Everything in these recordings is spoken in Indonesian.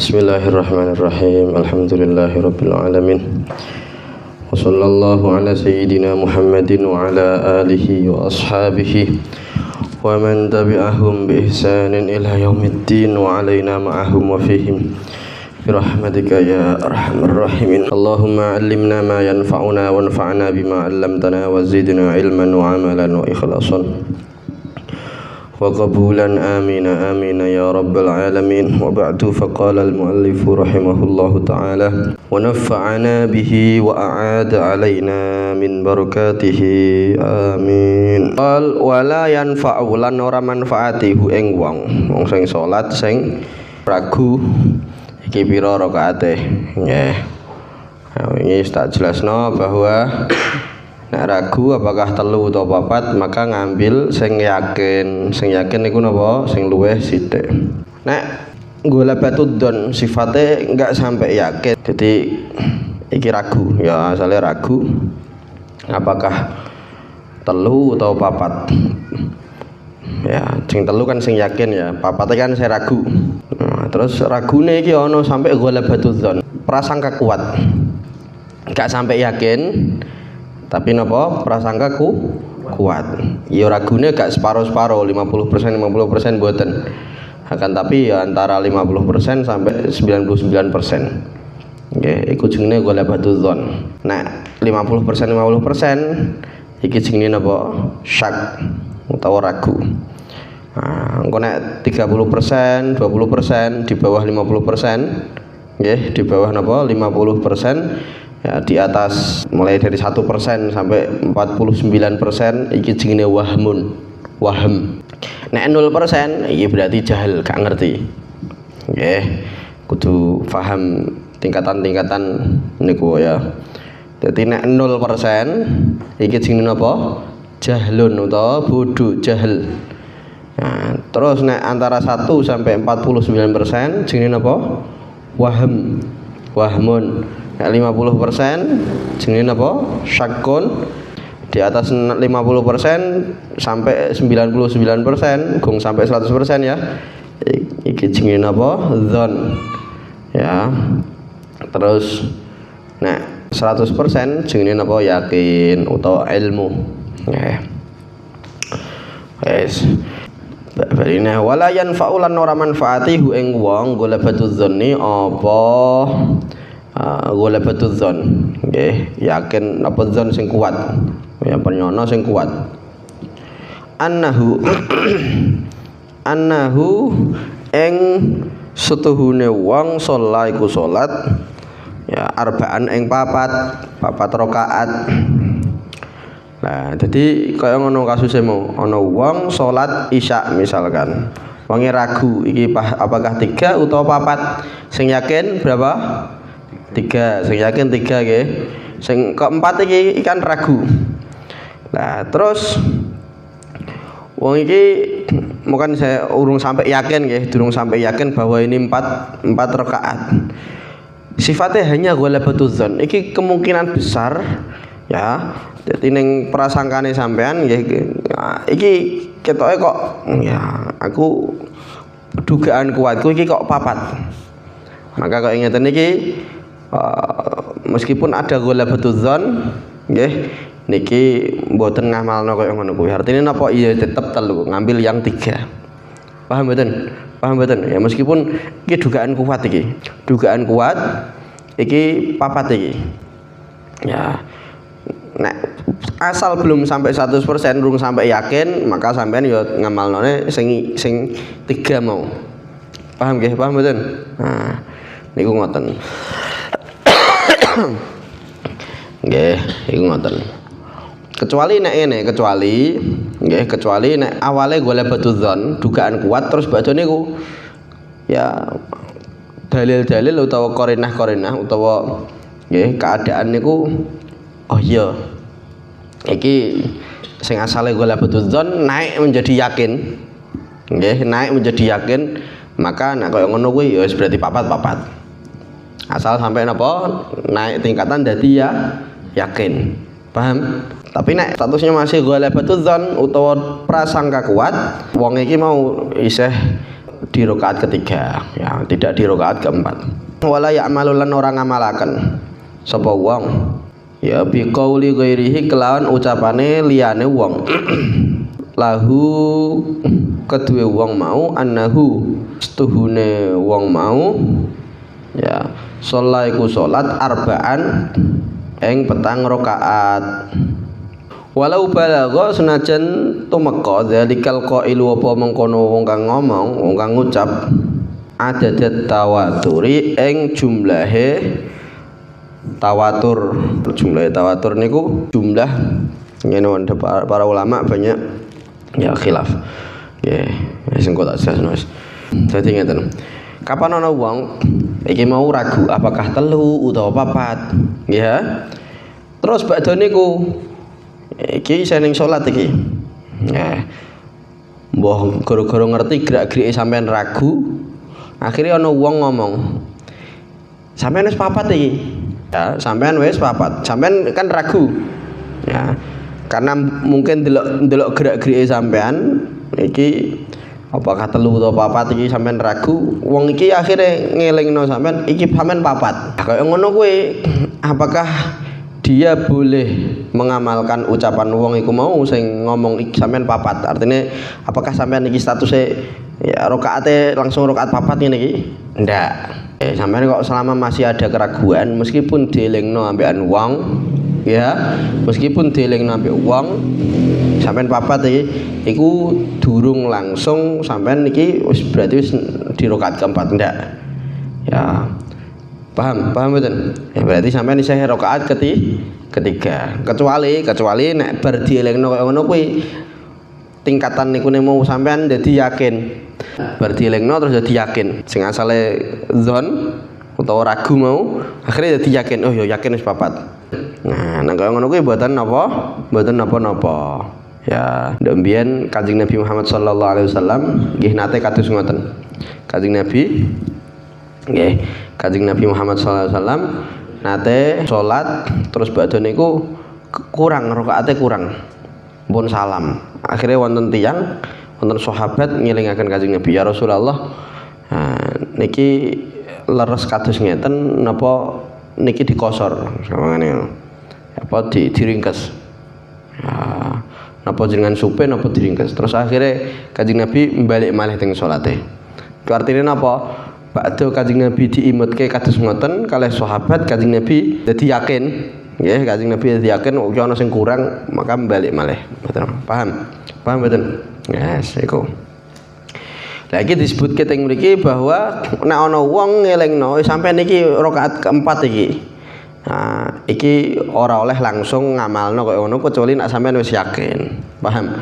Bismillahirrahmanirrahim. Alhamdulillahirabbil alamin. Wa sallallahu ala sayyidina Muhammadin wa ala alihi wa ashabihi wa man tabi'ahum bi ihsanin ila yaumiddin wa alaina ma'ahum wa fihim birahmatika ya arhamar rahimin. Allahumma 'allimna ma yanfa'una wanfa'na bima 'allamtana wa zidna ilman wa 'amalan wa ikhlasan wa qabulan amina amina ya rabbal alamin. Wa ba'du, faqala al-muallif rahimahullahu ta'ala wa nafa'ana bihi wa a'ada alaina min barakatihi amin. Qal wala yanfa'u lan ora manfaatihu ing wong sing salat sing ragu iki pira rakaate nggih. Ini tak jelasno bahwa nek ragu apakah telu atau papat, maka ngambil sing yakin. Sing yakin niku napa? Sing luweh sithik. Nek golek batudzon sifate enggak sampai yakin. Jadi iki ragu, ya asale ragu apakah telu atau papat. Ya, sing telu kan sing yakin ya, papate kan saya ragu. Nah, terus ragune iki ana sampai golek batudzon, prasangka kuat. Enggak sampai yakin, tapi napa prasangka kuat. Ya ragune gak separo-separo, 50% mboten. Akan tapi ya antara 50% sampai 99%. Nggih, iku jenenge golek batudzon. Nek 50% iki jenenge napa? Syak utawa ragu. Nah, engko nek 30%, 20% di bawah 50%, nggih, di bawah napa? 50%. Ya, di atas mulai dari 1% sampai 49% iki jenenge wahm. Nek 0% iki berarti jahil, gak ngerti. Nggih, kudu paham tingkatan-tingkatan niku ya. Dadi nek 0% iki jenenge napa? Jahlun utawa bodoh, jahil. Nah, terus nek antara 1 sampai 49% jenenge napa? Wahmun. 50% jenenge napa? Syakun. Di atas 50% sampai 99%, gong sampai 100% ya. Iki jenenge napa? Dzon. Ya. Terus nek 100% jenenge napa? Yakin utawa ilmu. Ya. Wes. Barine wala yanfa'ulan ora manfaati hu ing wong golek batudzoni apa golek batudzon nggih, yakin apa dzon sing kuat, ya penyono sing kuat. Annahu ing setuhune wong salat iku salat ya arbaan ing papat rakaat. Nah, jadi kaya ngono kasuse mau ana wong salat isya misalkan. Wonge ragu iki apakah 3 utawa 4. Sing yakin berapa? 3. Sing yakin 3 nggih. Sing keempat iki kan ragu. Nah, terus wong iki mungkin saya urung sampai yakin nggih, durung sampai yakin bahwa ini 4 rakaat. Sifatnya hanya golek batudzon. Iki kemungkinan besar ya. Jadi ning prasangkane sampean nggih iki ketoke kok ya aku dugaan kuatku iki kok 4. Maka kok ngeten iki meskipun ada golek batudzon nggih niki mboten ngamalno kaya ngono kuwi. Artine napa? Iya tetep telu, ngambil yang 3. Paham mboten? Ya meskipun iki dugaan kuat iki. Dugaan kuat iki 4 iki. Ya. Nek asal belum sampai 100%, belum sampai yakin, maka sampean ya ngamalnone sing 3 mau. Paham nggih? Paham mboten? Nah, niku ngoten. Nggih, iku ngoten. Kecuali nek ngene, kecuali nek awale golek batudzon, dugaan kuat terus badhe niku ya dalil-dalil utawa qarinah utawa nggih keadaan niku oh iya. Iki sing asale golek batudzon naik menjadi yakin. Nggih, naik menjadi yakin, maka nek kaya ngono kuwi ya wis berarti 4. Asal sampai napa naik tingkatan dadi ya yakin. Paham? Tapi nek statusnya masih golek batudzon utawa prasangka kuat, wong iki mau isih di rakaat ketiga, ya, tidak di rakaat keempat. Wala ya'malu lan orang ngamalaken sapa wong ya biqauli ghairihi kelawan ucapane liyane wong lahu kedue wong mau annahu setuhune wong mau ya sholat iku sholat arba'an ing petang rakaat walau balagha senajan tumeka zalikal qailu apa mengkono wong kang ngomong wong kang ngucap adadat tawaturi ing jumlahe tawatur. Jumlah tawatur niku jumlah ngene para ulama banyak ya khilaf. Nggih, sing kok tak jelasno wis. Dadi ngeten. Kapan ana wong iki mau ragu apakah telu utawa papat, ya. Terus badhe niku iki ning salat iki. Ya. Mbah gara-gara ngerti gerak-gerike sampean ragu, akhirnya ana wong ngomong, "Sampean wis papat iki." Ya, sampean wis papat. Sampean kan ragu. Ya. Karena mungkin delok gerak-gerike sampean iki apakah telu atau papat iki sampean ragu, wong iki akhirnya ngelingno sampean iki sampean papat. Kaya ngono kuwi, apakah dia boleh mengamalkan ucapan wong iku mau sing ngomong iki sampean papat? Artinya apakah sampean iki statusnya ya rakaate langsung rakaat papat ngene iki? Ndak. Sampean kok selama masih ada keraguan meskipun dielingno ambekan wong ya, meskipun dielingno ambek wong sampean papat iki iku durung langsung sampean iki wis berarti wis di rakaat keempat ndak. Ya. Paham mboten? Ya berarti sampean isih rakaat ketiga. Kecuali nek bar dielingno kaya ngono kuwi tingkatan niku mau sampean dadi yakin. Bar dielingno terus dadi yakin. Sing asale zon utawa ragu mau akhirnya dadi yakin. Oh ya yakin wis papat. Nah, nek kaya ngono kuwi mboten napa-napa. Ya, ndek mbiyen Kanjeng Nabi Muhammad sallallahu alaihi wasallam nggih nate kados ngoten. Kanjeng Nabi nggih, Kanjeng Nabi Muhammad sallallahu alaihi wasallam nate salat terus badhe niku kurang rakaate kurang. Pun salam. Akhirnya wonten tiyang wonten sahabat ngelingaken Kanjeng Nabi, ya Rasulullah, niki leres kados ngeten napa niki dikosor samangane apa diringkes. Napa jenengan supe napa diringkes. Terus akhirnya Kanjeng Nabi balik malih teng salate. Ku artine napa? Badhe Kanjeng Nabi diimutke kados ngoten kalih sahabat, Kanjeng Nabi dadi yakin. Nggih, Kanjeng Nabi dadi yakin ana sing kurang maka balik malih. Paham mboten? Yes, iku. Lah iki disebutke teng mriki bahwa nek ana wong ngelingno sampeyan iki rakaat keempat iki. Nah, iki ora oleh langsung ngamalno kaya ngono kecuali nek sampeyan wis yakin. Paham?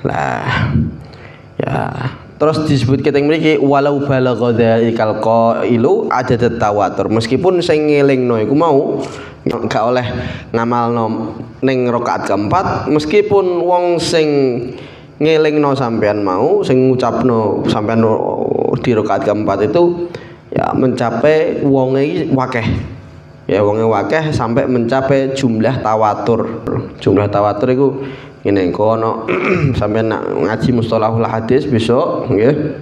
Lah ya, terus disebutke teng mriki walau balagha dzalikal qailu adadat tawatur. Meskipun sing ngelingno iku mau gak oleh ngamalno ning rakaat keempat, meskipun wong sing ngelingno sampean mau sing ngucapno sampean di rakaat keempat itu ya mencapai wonge iki wakeh. Ya wonge wakeh sampai mencapai jumlah tawatur. Jumlah tawatur iku ngene engko ana sampean nak ngaji mustalahul hadis besok nggih.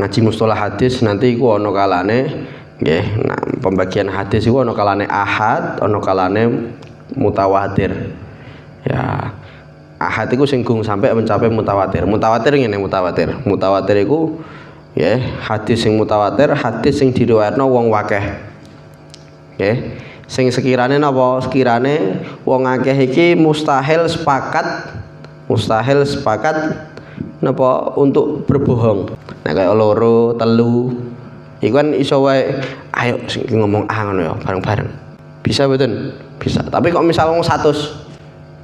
Ngaji mustalah hadis nanti iku ana kalane nggih. Nah, pembagian hadis iku ana kalane ahad, ana kalane mutawatir. Ya. Ahad iku sing gung sampai mencapai mutawatir. Mutawatir ngene mutawatir. Mutawatir iku ya hadis sing mutawatir, hadis sing diriwayatno wong wakeh. Nggih. Sing sekirane napa? Sekirane wong akeh iki mustahil sepakat napa untuk berbohong. Nek kaya loro, telu iku kan iso wae ayo sing ngomong ngono ya bareng-bareng. Bisa mboten? Bisa. Tapi kok misal wong 100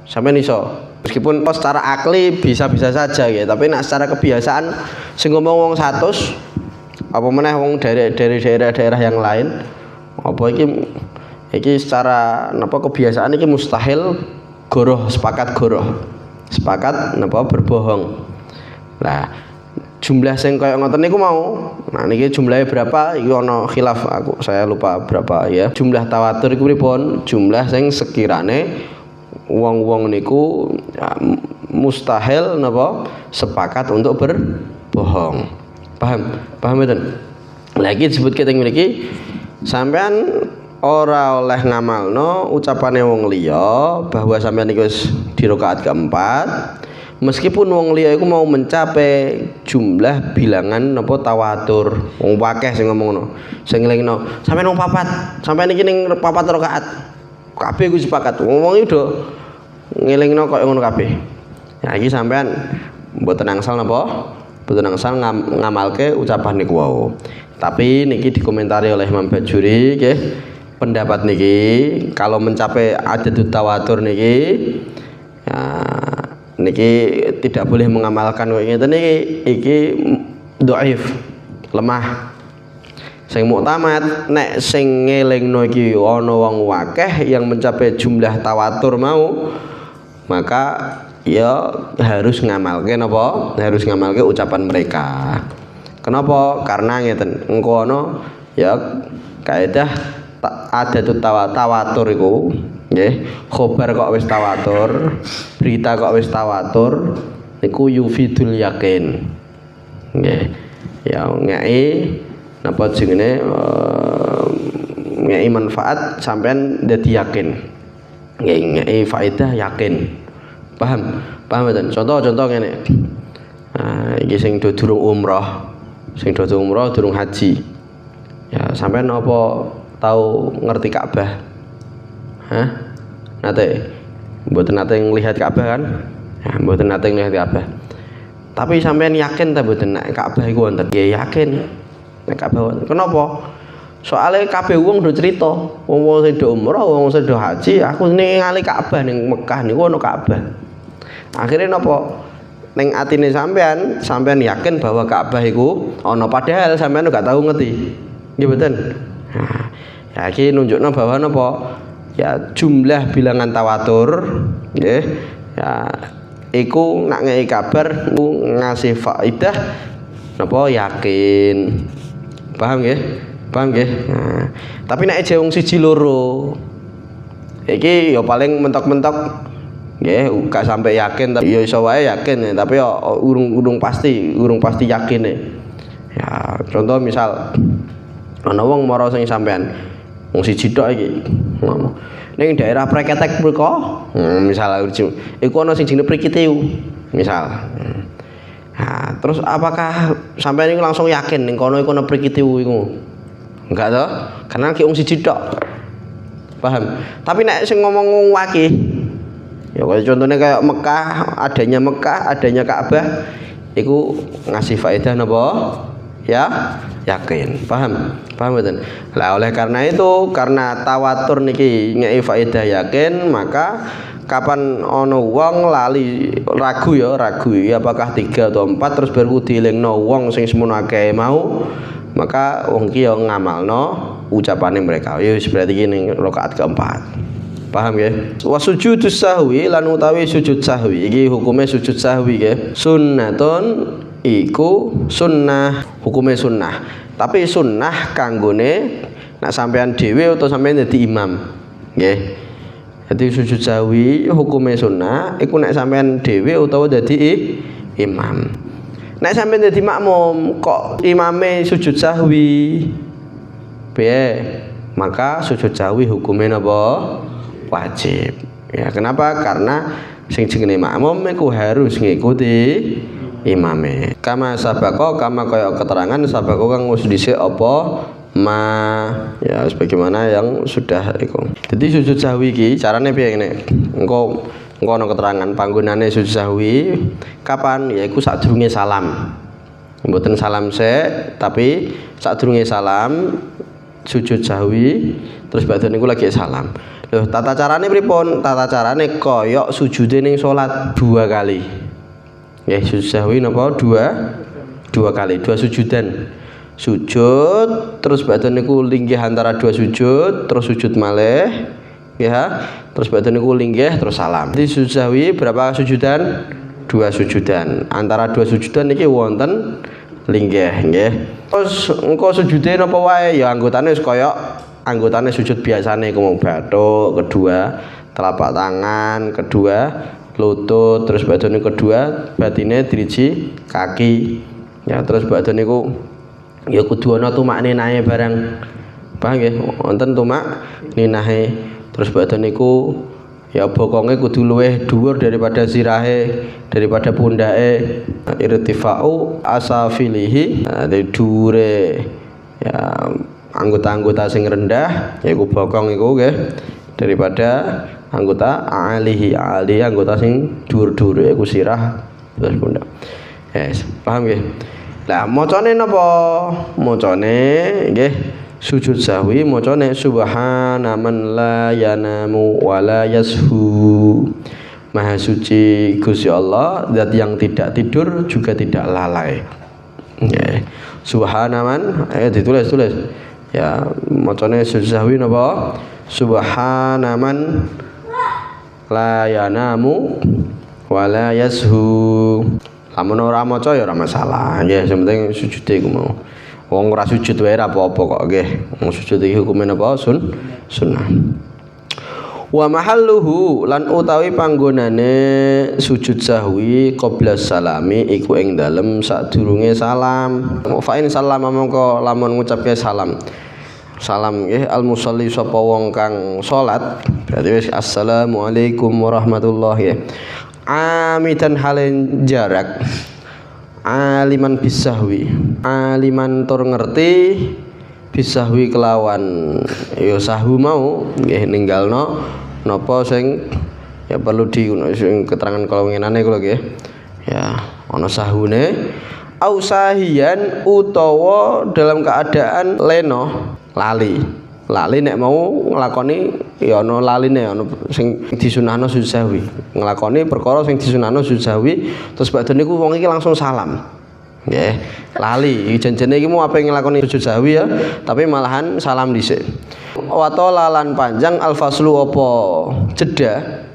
sampean iso meskipun secara akli bisa-bisa saja ya, tapi nak secara kebiasaan sing ngomong wong 100 apa meneh wong dari daerah-daerah yang lain apa iki secara napa kebiasaan iki mustahil sepakat napa berbohong. Lah jumlah sing kaya ngoten niku mau. Nah niki jumlahnya berapa? Iki ana khilaf saya lupa berapa ya. Jumlah tawatur iku pripun? Jumlah sing sekirane wong-wong niku ya, mustahil napa sepakat untuk berbohong. Paham mboten? Lah iki disebut keteng mriki sampean ora oleh ngamalno ucapane wong liya bahwa sampean iku wis di rakaat keempat meskipun wong liya iku mau mencapai jumlah bilangan napa tawatur. Wong akeh sing ngomongno, sing ngelingno sampean wong papat, sampean iki ning papat rakaat kabeh iku sepakat. Wong iki do ngelingno kok ngono kabeh. Ya iki sampean mboten angsal napa? Mboten angsal ngamalke ucapan niku wau. Tapi niki dikomentari oleh Imam Bajuri nggih, pendapat niki kalau mencapai adadut tawatur niki ya, niki tidak boleh mengamalkan kok ngeten iki dhaif, lemah. Sing muktamad nek sing ngelingno iki ana wong akeh yang mencapai jumlah tawatur mau, maka ya harus ngamalke napa? Harus ngamalke ucapan mereka. Kenapa? Karena ngeten, engko ana ya kaidah adadut tawatur iku nggih, khobar kok wis tawatur, berita kok wis tawatur niku yufidul yakin. Nggih. Ya ngei napa jenenge ngei manfaat sampean dadi yakin. Nggih, ngei faedah yakin. Paham mboten? Contoh ngene. Nah, iki sing do durung umrah, durung haji. Ya, sampean apa tahu ngerti Ka'bah? Hah? Nate? Mboten nate ngelihat Ka'bah kan? Ya, mboten nate ngelihat Ka'bah. Tapi sampean yakin ta mboten nek Ka'bah iku wonten? Ya yakin. Nek Ka'bah wonten. Kenapa? Soale kabeh wong do crita, wong sing do umrah, wong sing do haji, aku ningali Ka'bah ning Mekah niku ono Ka'bah. Akhirnya napa? Ning atine sampean yakin bahwa Ka'bah iku ana padahal sampean gak tahu ngerti. Nggih mboten? Nah, ya iki nunjukno bahwa napa? Ya jumlah bilangan tawatur nggih. Ya iku nak ngei kabar ngasih faedah napa yakin. Paham nggih? Nah, tapi nek aja wong siji loro iki ya paling mentok-mentok nggih gak sampai yakin tapi ya iso wae yakin tapi ya urung pasti yakin ya. Contoh misal ana wong mara sing sampean wong siji tok iki ning daerah Preketek mriko misal iku ana sing jenenge Prikitiu misal. Nah, terus apakah sampean iku langsung yakin ning kono iku ana Prikitiu iku? Enggak toh? Karena ki wong siji tok. Paham? Tapi nek sing ngomong wong wakih ya contohnya kayak Mekah, adanya Ka'bah iku ngasih faedah napa? Ya, yakin. Paham betul. Lah oleh karena itu, karena tawatur niki ngei faedah yakin, maka kapan ono wong lali ragu ya apakah 3 atau 4 terus baru dielingno wong sing semono akeh mau, maka wong ki yo ngamalno ucapane mereka. Ya berarti iki ning rakaat keempat. Paham ya? Wa sujudus sahwi lan utawi sujud sahwi iki hukume sujud sahwi nggih. Sunnatun iku sunnah, hukume sunnah. Tapi sunnah kanggone nek sampean dhewe utawa sampean dadi imam. Nggih. Dadi sujud sahwi hukume sunnah iku nek sampean dhewe utawa dadi imam. Nek sampean dadi makmum kok imame sujud sahwi piye? Maka sujud sahwi hukume napa? Wajib. Ya kenapa? Karena sing jenenge makmum iku harus ngikuti imame. Kama sabako kama kaya keterangan sabako kang wis dhisik apa ya sebagaimana yang sudah iku. Jadi sujud sahwi iki carane piye ngene? Engko ana keterangan panggonane sujud sahwi kapan? Yaiku sadurunge salam. Mboten salam sik, tapi sadurunge salam sujud sahwi terus badhe niku lagi salam. Loh, tata carane pripun? Tata carane koyok sujude ning salat 2 kali. Nggih, sujud sahwi napa? 2 kali, 2 sujudan. Sujud terus badhe niku linggih antara 2 sujud, terus sujud malih. Ya, terus badhe niku linggih terus salam. Jadi sujud sahwi berapa sujudan? 2 sujudan. Antara 2 sujudan niki wonten linggih, nggih. Terus engko sujude napa wae? Ya anggotane wis koyok anggotane sujud biasane iku bathuk, kedua telapak tangan, kedua lutut, terus batine kedua batine driji kaki Ya terus badhe niku ya kudu ana tumakninahe barang. Paham nggih? Wonten tumak ninahe. Terus badhe niku ya bokonge kudu luwih dhuwur daripada sirahe, daripada pundake. Irtifa'u asafilihi, dhuwure ya anggota-anggota sing rendah yaiku bokong iku nggih daripada anggota ali anggota sing dhuwur-dhuwur yaiku sirah terus pundak. Yes, paham nggih? Lah macane napa? Macane nggih sujud sahwi macane subhana man la yanamu wa la yashu. Maha suci Gusti Allah, zat yang tidak tidur juga tidak lalai. Nggih. Subhana man, ditulis. Ya, macane sujud sahwi napa? Subhana man la yanamu wa la yashu. Lamun ora maca ya ora masalah. Nggih, sing penting sujude iku mau. Wong ora sujud wae ora apa-apa kok nggih. Wong sujud iki hukume napa? Sunnah. Wa mahalluhu lan utawi panggonane sujud sahwi qabla salami iku ing dalem sadurunge salam. Fa in salama mongko lamun ngucapke salam. Salam nggih al musalli sapa wong kang salat berarti wis assalamualaikum warahmatullahi. Amidan halen jarak aliman bisahwi aliman tur ngerti bisahwi kelawan ya sahwu mau nggih ninggalno napa sing ya perlu di sing keterangan kalau ngenane kula nggih ya ana sahune au sahiyan utawa dalam keadaan leno lali nek mau nglakoni ya ana laline ana sing disunahno sujud sahwi nglakoni perkara sing disunahno sujud sahwi terus badhe niku wong iki langsung salam nggih lali janjene iki mau ape nglakoni sujud sahwi ya tapi malahan salam dhisik wa talalan panjang al-faslu apa jeda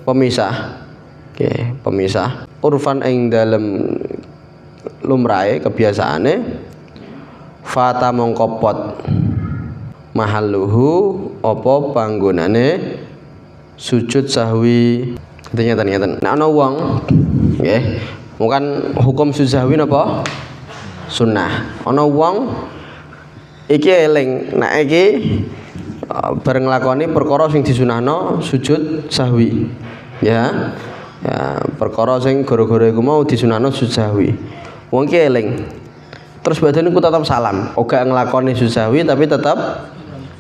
pemisah nggih pemisah urfan ing dalem lumrahe kebiasaane fata mongko pot mahalluhu apa panggonane sujud sahwi ternyata nek ana wong nggih bukan hukum sujud sahwi napa sunnah ana wong iki eling nek iki bareng nglakoni perkara sing disunahno sujud sahwi ya perkara sing gara-gara iku mau disunahno sujud sahwi wong iki eling terus badane ku tetap salam ora nglakoni sujud sahwi tapi tetap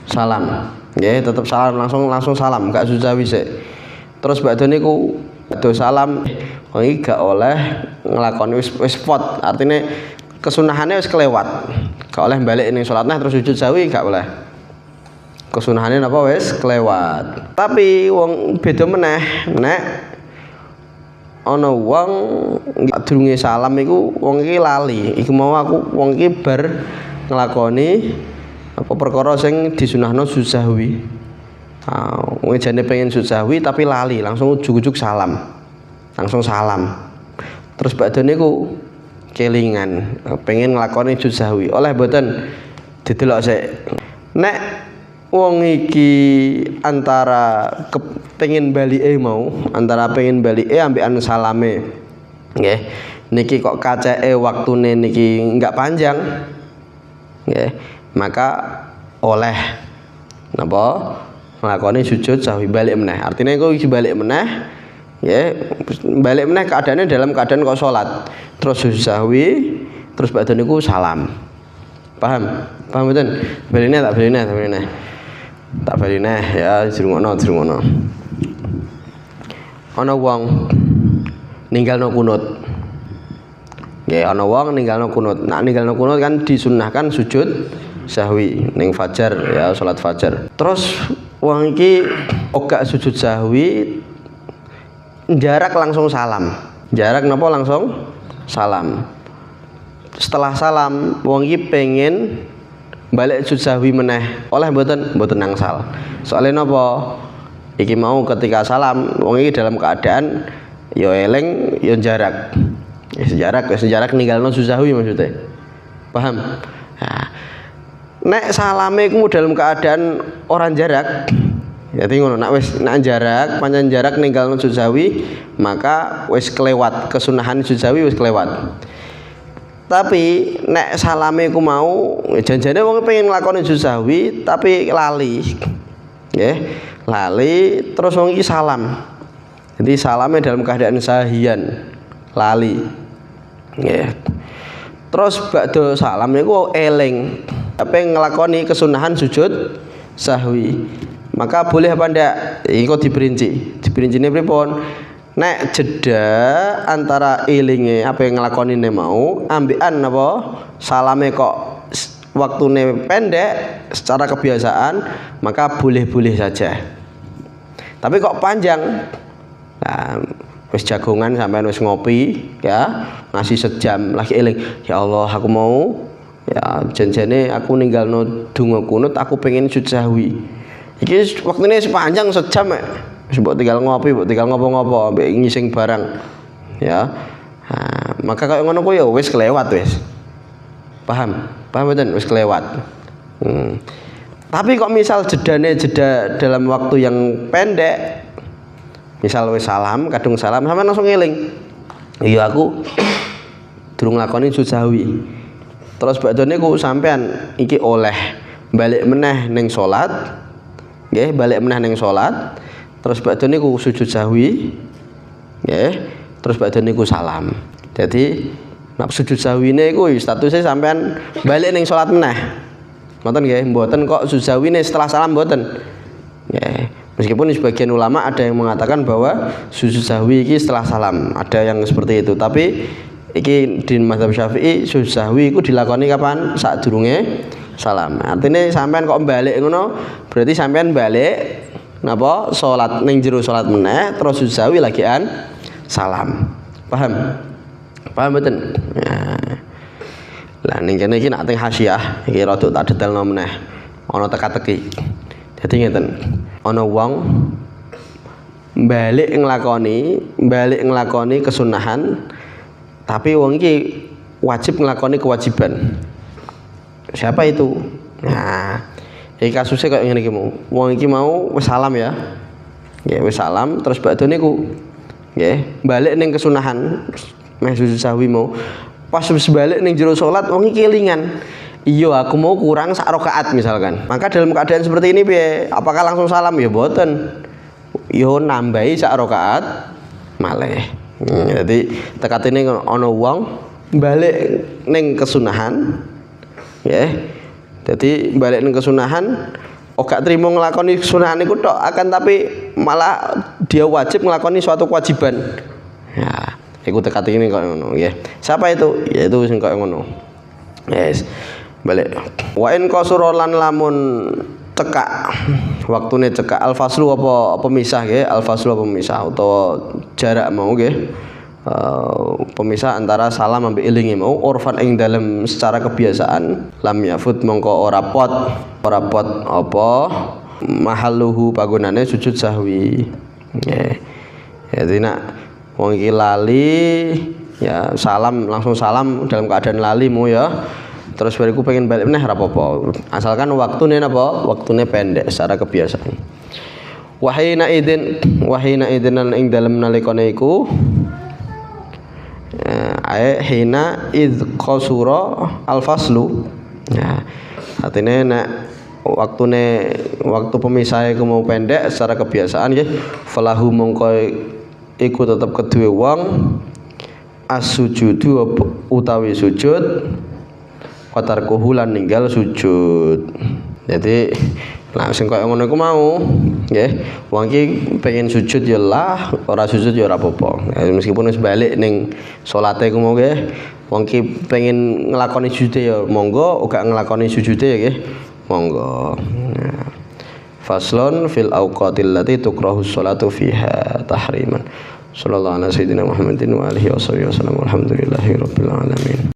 salam nggih tetep salam langsung salam gak sujud sahwi sik terus badhe niku do salam wong iki gak oleh nglakoni wis pot artine kesunahane wis kelewat gak oleh balik ning salat terus sujud sahwi gak oleh kesunahane napa wis kelewat tapi wong beda meneh nek ana wong durunge salam iku wong iki lali iku mau aku wong iki bar nglakoni apa perkara sing disunahno sujud sahwi. Wong jane pengen sujud sahwi tapi lali, langsung ujug-ujug salam. Langsung salam. Terus badhe niku kelingan, pengen nglakoni sujud sahwi. Oleh mboten didelok sik. Nek wong iki antara kepengin balike mau, antara pengen balike ambekan salame. Nggih. Niki kok kaceke waktune niki enggak panjang. Nggih. Maka oleh napa nglakoni sujud sahwi balik meneh artinya kok iki balik meneh ya balik meneh keadaannya dalam keadaan kok salat terus sujud sahwi terus badhe niku salam paham mboten baline tak baline ya dirungokno ana wong ninggalno kunut nggih ana wong ninggalno kunut nak ninggalno kunut kan disunnahkan sujud sahwi ning fajar ya salat fajar terus wong iki ora sujud sahwi jarak langsung salam jarak napa langsung salam setelah salam wong iki pengen balik sujud sahwi meneh oleh mboten nangsal soalnya napa iki mau ketika salam wong iki dalam keadaan ya eling ya jarak sejarak ninggalno sujud sahwi maksudnya paham nah, nek salame iku dalam keadaan orang jarak jadi ngono nek wis nek jarak pancen jarak ninggalno sujud sahwi maka wis kelewat kesunahan sujud sahwi wis kelewat Tapi nek salame ku mau janjane wong pengen nglakoni sujud sahwi tapi lali. Nggih, lali terus wong iki salam. Jadi salamnya dalam keadaan sahian, lali. Nggih. Terus ba'da salam niku eling pengen nglakoni kesunahan sujud sahwi. Maka boleh apa ndak? Iku diperinci. Diperincine pripun? Nek jeda antara ilinge apa yang ngelakonine mau ambekan apa salame kok waktune pendek secara kebiasaan maka boleh-boleh saja. Tapi kok panjang, nah, wis jagongan sampean wis ngopi ya ngasih sejam lagi eling ya Allah aku mau ya janjane aku ninggalno donga kunut aku pengen sujud sahwi. Iki waktune sepanjang sejam mbok tinggal ngopi, mbok tinggal ngopo-ngopo ambek ngising barang. Ya. Nah, maka kayak ngono ku ya wis kelewat wis. Paham? Paham mboten? Wis kelewat. Tapi kok misal jedane jeda dalam waktu yang pendek. Misal wis salam, kadung salam sampean langsung ngeling. Iya aku durung nglakoni sujud sahwi. Terus badane ku sampean iki oleh balik meneh ning salat. Nggih, balik meneh ning salat. Terus badhe niku sujud sahwi nggih terus badhe niku salam. Jadi nek sujud sahwine iku statusnya sampean balik ning salat meneh. Ngoten nggih, mboten kok sujud sahwine setelah salam mboten. Nggih. Meskipun sebagian ulama ada yang mengatakan bahwa sujud sahwi iki setelah salam, ada yang seperti itu. Tapi iki di mazhab Syafi'i sujud sahwi iku dilakoni kapan? Sadurunge salam. Artinya sampean kok balik ngono, berarti sampean balik napa salat ning jero salat meneh terus sujud sahwi lagian salam. Paham? Paham mboten? Nah. Lah ning kene iki nek teng hasyiah iki rada tak detailno meneh. Ana teka-teki. Dadi ngeten. Ana wong balik nglakoni kesunahan tapi wong iki wajib nglakoni kewajiban. Siapa itu? Nah, iki kasusnya kayak ngene iki mau. Wong iki mau wis salam ya. Nggih, wis salam terus badhe niku nggih, balik ning kesunahan meh sujud sahwi mau. Pas wis balik ning jero salat wong iki kelingan. Iya, aku mau kurang sak rakaat misalkan. Maka dalam keadaan seperti ini piye? Apakah langsung salam? Ya mboten. Yo nambahi sak rakaat malih. Jadi tekatine ana wong balik ning kesunahan nggih. Jadi balik ning kesunahan gak trimo nglakoni kesunahan iku tok akan tapi malah dia wajib nglakoni suatu kewajiban. Ya, iku tekatine koyo ngono nggih. Siapa itu? Yaitu sing koyo ngono. Yes. Balik. Wa in qasura lan lamun cekak waktune cekak al-faslu apa pemisah nggih, al-faslu apa pemisah utawa jarak mau nggih. Pemisah antara salam ambek ilinge mau urfan ing dalem secara kebiasaan lam yafut mongko ora pot apa mahalluhu panggonane sujud sahwi. Nggih. Jadi nak wong iki lali ya salam langsung salam dalam keadaan lali mu ya. Terus bariku pengen balik meneh ora apa-apa. Asalkan waktune napa? Waktune pendek secara kebiasaan. Wahina idin ing dalem nalikane iku hina id qasura al-faslu. Ya. Artine nek waktu pemisah iku mau pendek secara kebiasaan nggih, falahu mongko iku tetep kedue wong as-sujudu utawi sujud qatar kuhulan ninggal sujud. Jadi langsung koyo ngono iku mau nggih, wong iki pengen sujud ya lah, ora sujud ya ora apa-apa. Meskipun wis balik ning salate iku mau nggih, wong iki pengen nglakoni sujude ya monggo, ora nglakoni sujude ya nggih monggo. Faslon fil awqatil lati tukrahu sholatu fiha tahriman. Sallallahu alaihi wasallam Muhammadin wa alihi wasallam. Alhamdulillahirabbil alamin.